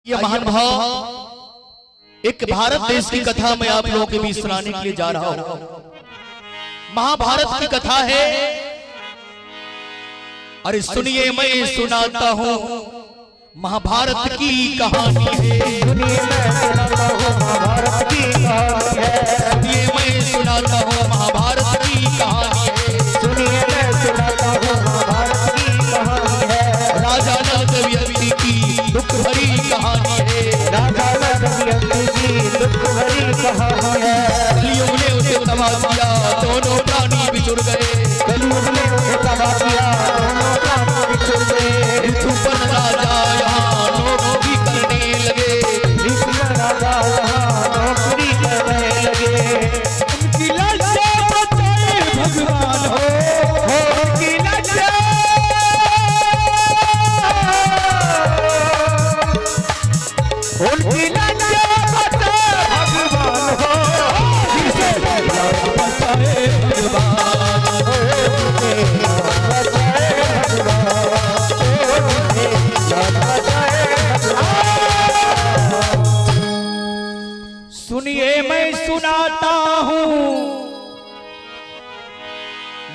ये महान भाव एक भारत देश की कथा मैं आप लोगों के बीच सुनाने के लिए जा रहा हूं। महाभारत की कथा है। अरे सुनिए मैं सुनाता हूं महाभारत की कहानी है। सुनिए मैं सुनाता हूं महाभारत की कहानी है। सुनिए मैं सुनाता हूं महाभारत की कहानी है। सुनिए मैं सुनाता हूं महाभारत की कहानी है। राजा नल दमयंती की दुख भरी कहानी है। राजा नल दमयंती की दुख भरी कहानी है। कलयुग ने उसे तबाह किया, दोनों प्राणी बिछुड़ गए। कलयुग ने उसे तबाह किया, दोनों प्राणी बिछुड़ गए। ऋतुपर्ण राजा यहाँ नौकरी करने लगे। ऋतुपर्ण राजा यहाँ नौकरी करने लगे। उनकी लाशें बचाए भगवान हो उनकी लाशें, उनकी लाशें बचाए भगवान हो। जिसे बचाए भगवान सुनिए मैं सुनाता हूं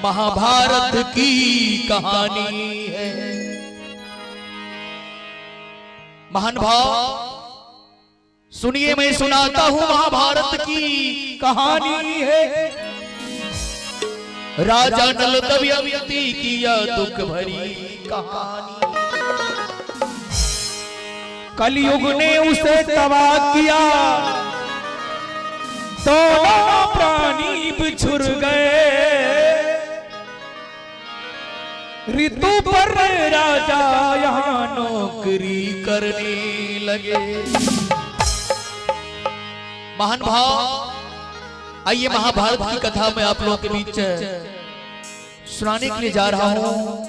महाभारत की कहानी है। महान भाव सुनिए मैं सुनाता हूं महाभारत की कहानी है। राजा नल दमयंती की यह दुख भरी कहानी। कलयुग ने उसे तबाह किया, दोनों प्राणी बिछुड़ गए। ऋतुपर्ण राजा यहाँ नौकरी करने लगे। महान भाव आइए महाभारत की कथा में आप लोगों के बीच सुनाने के लिए जा रहा हूं।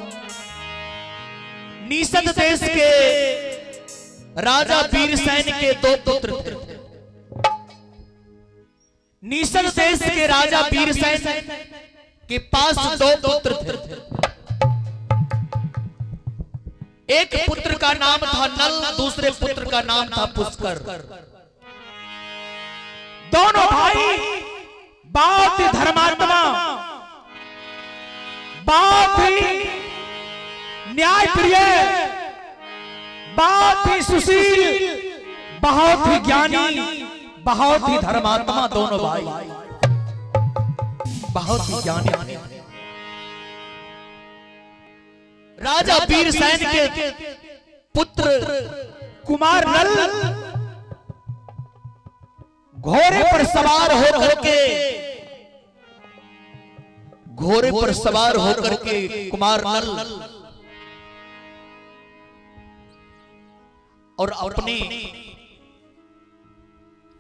निषद देश के राजा वीरसेन के दो पुत्र थे। निषद देश के राजा वीरसेन के पास दो पुत्र थे। एक पुत्र का नाम था नल, दूसरे पुत्र का नाम था पुष्कर। दोनों भाई बहुत ही धर्मात्मा, बहुत ही न्यायप्रिय, बहुत ही सुशील, बहुत ही ज्ञानी, बहुत ही धर्मात्मा। दोनों भाई बहुत ही ज्ञानी। राजा वीरसेन के पुत्र कुमार नल घोड़े पर सवार होकर के कुमार नल और अपने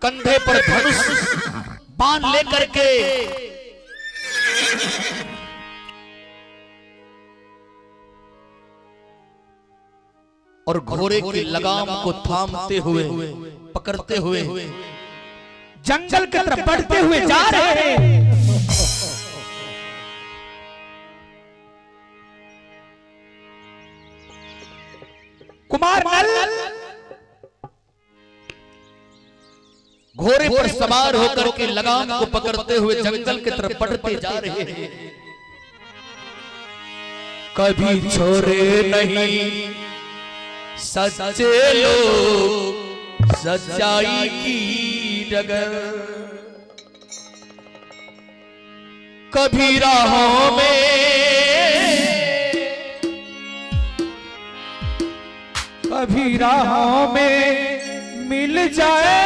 कंधे पर धनुष बांध लेकर के और घोड़े की लगाम को थामते हुए, पकड़ते हुए जंगल की तरफ बढ़ते हुए जा रहे हैं। कुमार नल घोड़े पर सवार होकर के लगाम को पकड़ते हुए जंगल की तरफ बढ़ते जा रहे हैं। कभी छोड़े नहीं सच्चे लोग सच्चाई की डगर। कभी राहों में मिल जाए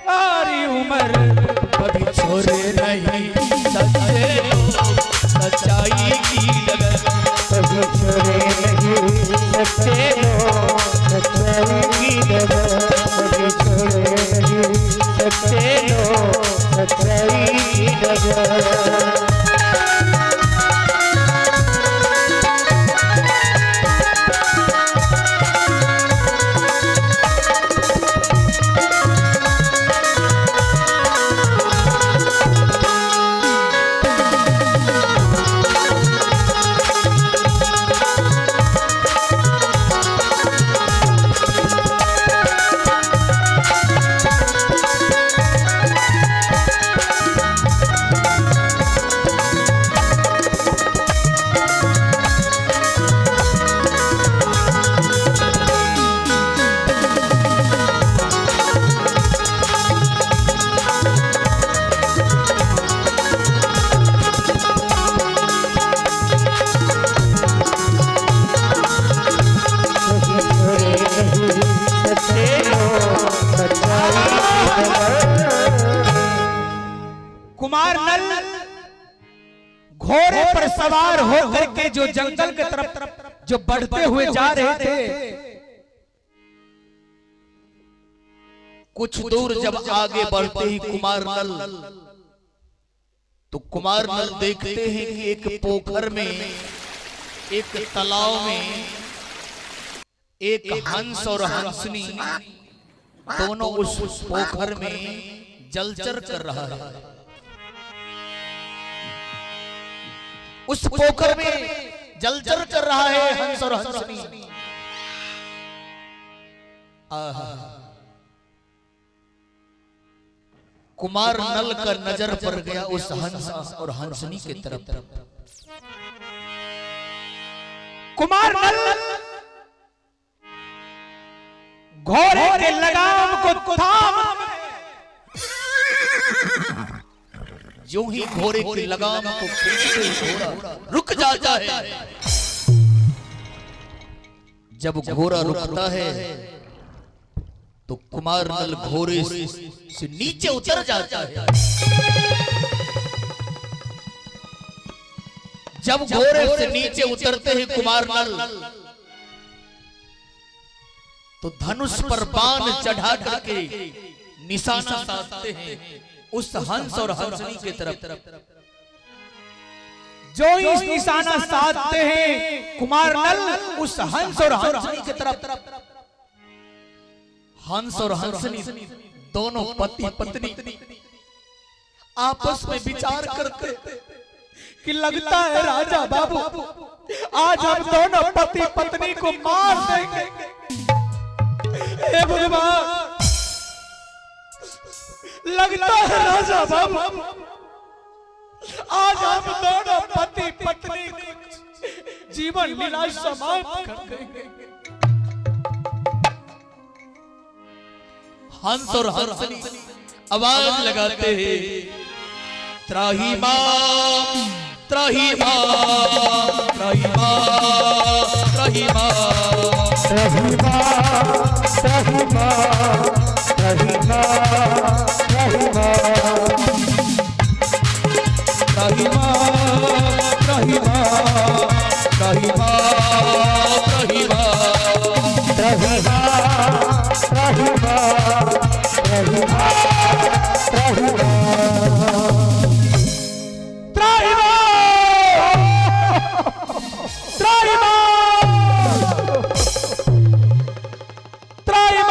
सारी उम्र। कभी छोड़े नहीं सच्चे लोग सच्चाई की डगर। कभी छोड़े नहीं सच्चे लोग सच्चाई की डगर। कभी छोड़े नहीं सच्चे लोग सच्चाई की डगर। सवार होकर के जो जंगल की तरफ जो बढ़ते हुए जा रहे थे, कुछ दूर जब आगे बढ़ते ही कुमार नल, तो कुमार नल देखते हैं कि एक पोखर में, एक तालाब में एक हंस और हंसनी दोनों उस पोखर में जलचर कर रहा है। उस पोखर में जलचर कर रहा है हंस और हंसनी। कुमार नल का नजर पड़ गया उस हंस और हंसनी की तरफ। कुमार नल घोड़े के लगाम को थाम, जो ही घोड़े की लगाम को खींचते घोड़ा रुक जाता है। जब घोड़ा रुकता है तो कुमार नल घोड़े से नीचे उतर जाता है। जब घोड़े से नीचे उतरते हैं कुमार नल, तो धनुष पर बाण चढ़ा करके निशाना साधते हैं उस हंस और हंसनी की तरफ। जो इस निशाना साधते हैं कुमार नल उस हंस और हंसनी की तरफ, हंस और हंसनी दोनों पति पत्नी आपस में विचार करते कि लगता है राजा बाबू आज हम दोनों पति पत्नी को मार देंगे। हे भगवान, लगता है राजा बाबू आज हम दोनों पति पत्नी जीवन लीला समाप्त कर देंगे। हंस और हंसनी आवाज लगाते हैं, त्राही मां त्राही मां त्राही मां त्राही मां त्राही मां त्राही मां त्राही मां त्राही मां त्राही मां त्राही मां त्राही मां त्राही मां त्राही मां त्राही मां त्राही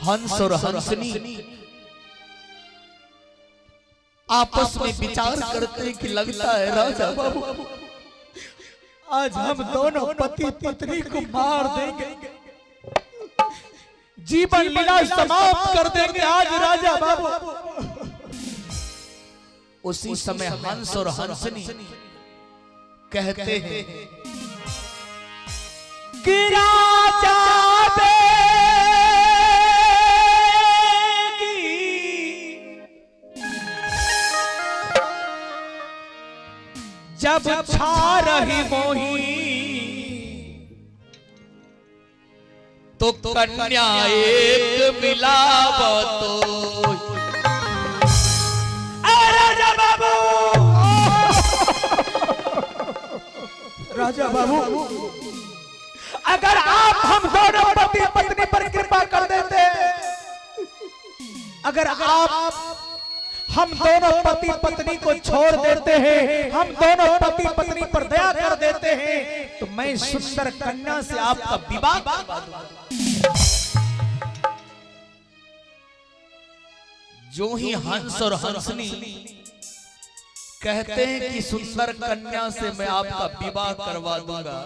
हंस और हंसनी आपस में विचार करते कि लगता है राजा बाबू आज हम दोनों पति पत्नी को मार देंगे, जीवन लीला समाप्त कर देंगे आज राजा बाबू। उसी समय हंस और हंसनी कहते हैं कि राजा जब छा रही मोही तो कन्या एक मिलावतो। राजा बाबू राजा बाबू अगर आप हम दोनों पति पत्नी पर कृपा कर देते, अगर आप हम दोनों पति पत्नी को छोड़ देते हैं, हम दोनों पति पत्नी पर दया कर देते हैं, तो मैं सुंदर कन्या से आपका विवाह करवा दूंगा। जो ही हंस और हंसनी कहते हैं कि सुंदर कन्या से मैं आपका विवाह करवा दूंगा,